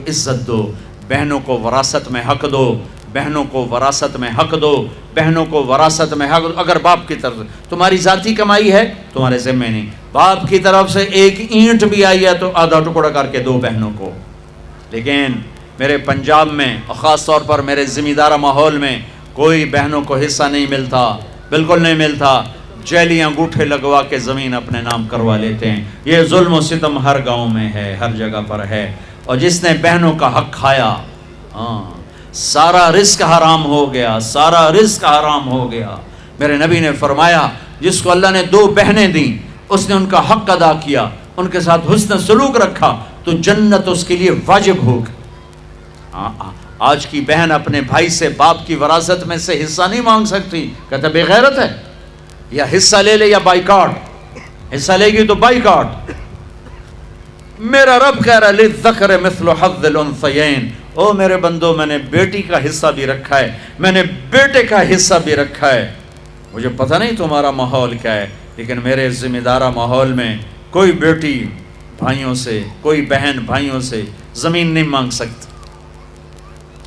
عزت دو، بہنوں کو وراثت میں حق دو، بہنوں کو وراثت میں حق دو، بہنوں کو وراثت میں حق دو۔ اگر باپ کی طرف تمہاری ذاتی کمائی ہے تمہارے ذمہ نہیں، باپ کی طرف سے ایک اینٹ بھی آئی ہے تو آدھا ٹکڑا کر کے دو بہنوں کو۔ لیکن میرے پنجاب میں اور خاص طور پر میرے ذمہ دارہ ماحول میں کوئی بہنوں کو حصہ نہیں ملتا، بالکل نہیں ملتا۔ جیلی انگوٹھے لگوا کے زمین اپنے نام کروا لیتے ہیں۔ یہ ظلم و ستم ہر گاؤں میں ہے، ہر جگہ پر ہے۔ اور جس نے بہنوں کا حق کھایا، سارا رزق حرام ہو گیا، سارا رزق حرام ہو گیا۔ میرے نبی نے فرمایا جس کو اللہ نے 2 بہنیں دیں، اس نے ان کا حق ادا کیا، ان کے ساتھ حسن سلوک رکھا تو جنت اس کے لیے واجب ہوگی۔ آج کی بہن اپنے بھائی سے باپ کی وراثت میں سے حصہ نہیں مانگ سکتی، کہتا بے غیرت ہے، یا حصہ لے لے یا بائیکاٹ، حصہ لے گی تو بائیکاٹ۔ میرا رب کہہ رہا ہے للذکر مثل حظ الانثیین، او میرے بندو میں نے بیٹی کا حصہ بھی رکھا ہے، میں نے بیٹے کا حصہ بھی رکھا ہے۔ مجھے پتہ نہیں تمہارا ماحول کیا ہے، لیکن میرے ذمہ دارہ ماحول میں کوئی بیٹی بھائیوں سے، کوئی بہن بھائیوں سے زمین نہیں مانگ سکتی،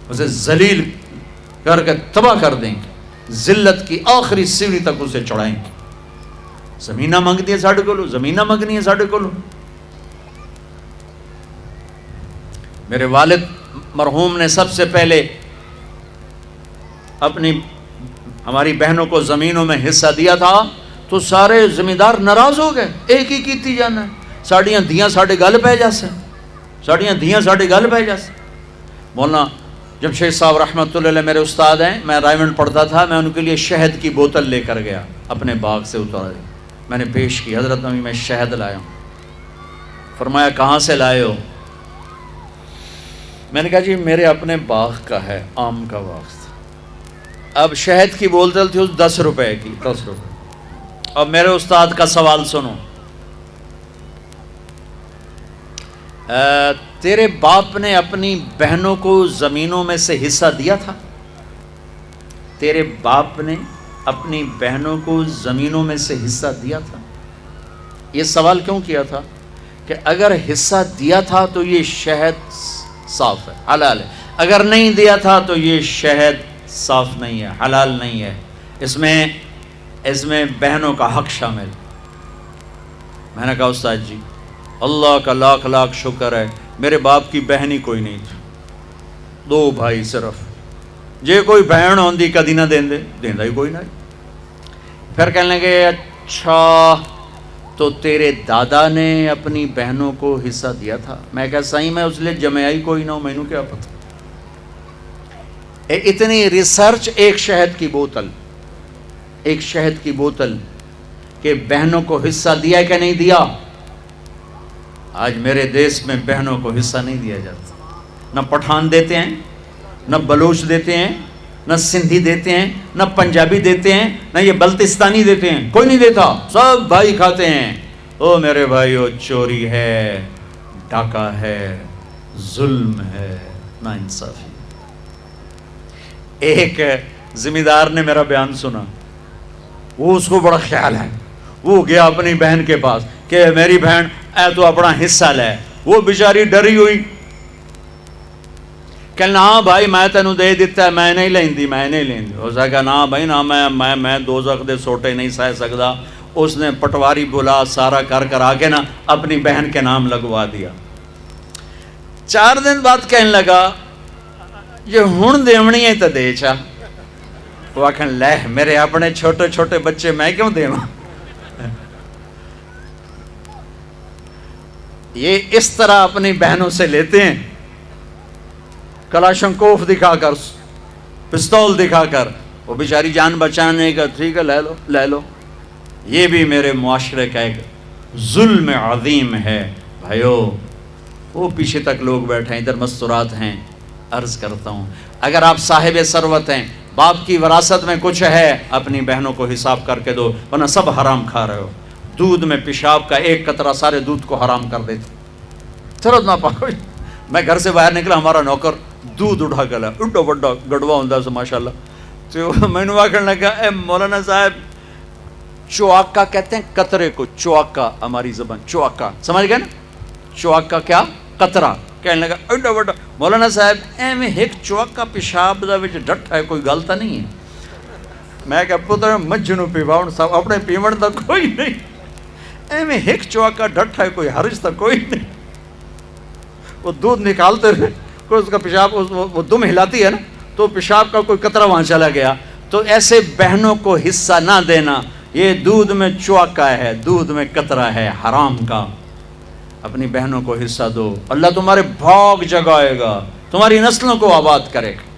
اسے ذلیل کر کے تباہ کر دیں گے، ذلت کی آخری سیڑھی تک اسے چڑھائیں گے۔ زمینہ مانگتی ہے ساڑھے کو لو، زمینہ مانگنی ہے ساڑھے کو لو۔ میرے والد مرحوم نے سب سے پہلے ہماری بہنوں کو زمینوں میں حصہ دیا تھا تو سارے ذمہ دار ناراض ہو گئے، ایک ہی کیتی جانا ہے، ساڑیاں دیاں ساڑھے گل پہ جیسے، ساڑیاں دیاں ساڑھے گل پہ جیسے۔ مولانا جمشید صاحب رحمۃ اللہ علیہ میرے استاد ہیں، میں رائمنڈ پڑھتا تھا، میں ان کے لیے شہد کی بوتل لے کر گیا، اپنے باغ سے اتارا، میں نے پیش کی، حضرت نبی میں شہد لایا ہوں۔ فرمایا کہاں سے لائے ہو؟ میں نے کہا جی میرے اپنے باغ کا ہے، آم کا باغ تھا۔ اب شہد کی بوتل تھی اس 10 روپے کی، 10 روپے۔ اب میرے استاد کا سوال سنو، تیرے باپ نے اپنی بہنوں کو زمینوں میں سے حصہ دیا تھا؟ تیرے باپ نے اپنی بہنوں کو زمینوں میں سے حصہ دیا تھا؟ یہ سوال کیوں کیا تھا کہ اگر حصہ دیا تھا تو یہ شہد صاف ہے، حلال ہے، اگر نہیں دیا تھا تو یہ شہد صاف نہیں ہے، حلال نہیں ہے، اس میں بہنوں کا حق شامل۔ میں نے کہا استاد جی اللہ کا لاکھ لاکھ شکر ہے میرے باپ کی بہن ہی کوئی نہیں تھی، 2 بھائی صرف، جے کوئی بہن ہوندی کدی نہ دیندہ ہی کوئی نہ۔ پھر کہنے لگے اچھا تو تیرے دادا نے اپنی بہنوں کو حصہ دیا تھا؟ میں کہا صحیح میں اس لیے جمعہ ہی کوئی نہ ہو، میں نے کیا پتہ۔ اتنی ریسرچ ایک شہد کی بوتل کہ بہنوں کو حصہ دیا کہ نہیں دیا؟ آج میرے دیش میں بہنوں کو حصہ نہیں دیا جاتا، نہ پٹھان دیتے ہیں، نہ بلوچ دیتے ہیں، نہ سندھی دیتے ہیں، نہ پنجابی دیتے ہیں، نہ یہ بلتستانی دیتے ہیں، کوئی نہیں دیتا، سب بھائی کھاتے ہیں۔ او میرے بھائیو، چوری ہے، ڈاکہ ہے، ظلم ہے، ناانصافی۔ ایک ذمہ دار نے میرا بیان سنا، وہ اس کو بڑا خیال ہے، وہ گیا اپنی بہن کے پاس کہ میری بہن اے تو اپنا حصہ لے۔ وہ بیچاری ڈری ہوئی، کہنا ہاں بھائی میں تینوں دے دیتا ہے، میں نہیں لیندی۔ اس نے کہا نا بھائی نا، میں دوزخ دے سوٹے نہیں سہ سکتا۔ اس نے پٹواری بلا سارا کر آ کے نا اپنی بہن کے نام لگوا دیا۔ 4 دن بعد کہنے لگا یہ ہن دیونی ہے تو دے چا۔ وہ آکھن لے میرے اپنے چھوٹے چھوٹے بچے میں کیوں دیواں؟ یہ اس طرح اپنی بہنوں سے لیتے ہیں، کلاشنکوف دکھا کر، پستول دکھا کر، وہ بیچاری جان بچانے کا، ٹھیک ہے لے لو۔ یہ بھی میرے معاشرے کا ایک ظلم عظیم ہے بھائیو۔ وہ پیچھے تک لوگ بیٹھے ہیں، ادھر مستورات ہیں۔ عرض کرتا ہوں اگر آپ صاحب ثروت ہیں، باپ کی وراثت میں کچھ ہے، اپنی بہنوں کو حساب کر کے دو، ورنہ سب حرام کھا رہے ہو۔ دودھ میں پیشاب کا ایک قطرہ سارے دودھ کو حرام کر دیتے۔ چلو نہ پاکو، میں گھر سے باہر نکلا، ہمارا نوکر دودھ اٹھا کے لایا، اڈا بڑا گڑوا ہوندا سے ماشاءاللہ۔ تو میں نے کہنے لگا اے مولانا صاحب، چواکا کہتے ہیں قطرے کو، چواکا ہماری زبان، چواکا سمجھ گئے نا؟ چواکا کیا؟ قطرہ۔ کہنے لگا ایڈا وڈا مولانا صاحب ایویں ایک چوکا پیشاب دا وچ ڈٹھا ہے، کوئی گل تو نہیں ہے؟ میں کہ پتر مجھنوں پیواؤن صاحب اپنے پیمن دا کوئی نہیں، ایویں ایک چوکا ڈٹھا ہے، کوئی حرج تا کوئی نہیں۔ وہ دودھ نکالتے رہے، کوئی اس کا پیشاب وہ دم ہلاتی ہے نا تو پیشاب کا کوئی قطرہ وہاں چلا گیا۔ تو ایسے بہنوں کو حصہ نہ دینا، یہ دودھ میں چوکا ہے، دودھ میں قطرہ ہے حرام کا۔ اپنی بہنوں کو حصہ دو، اللہ تمہارے بھاگ جگائے گا، تمہاری نسلوں کو آباد کرے گا۔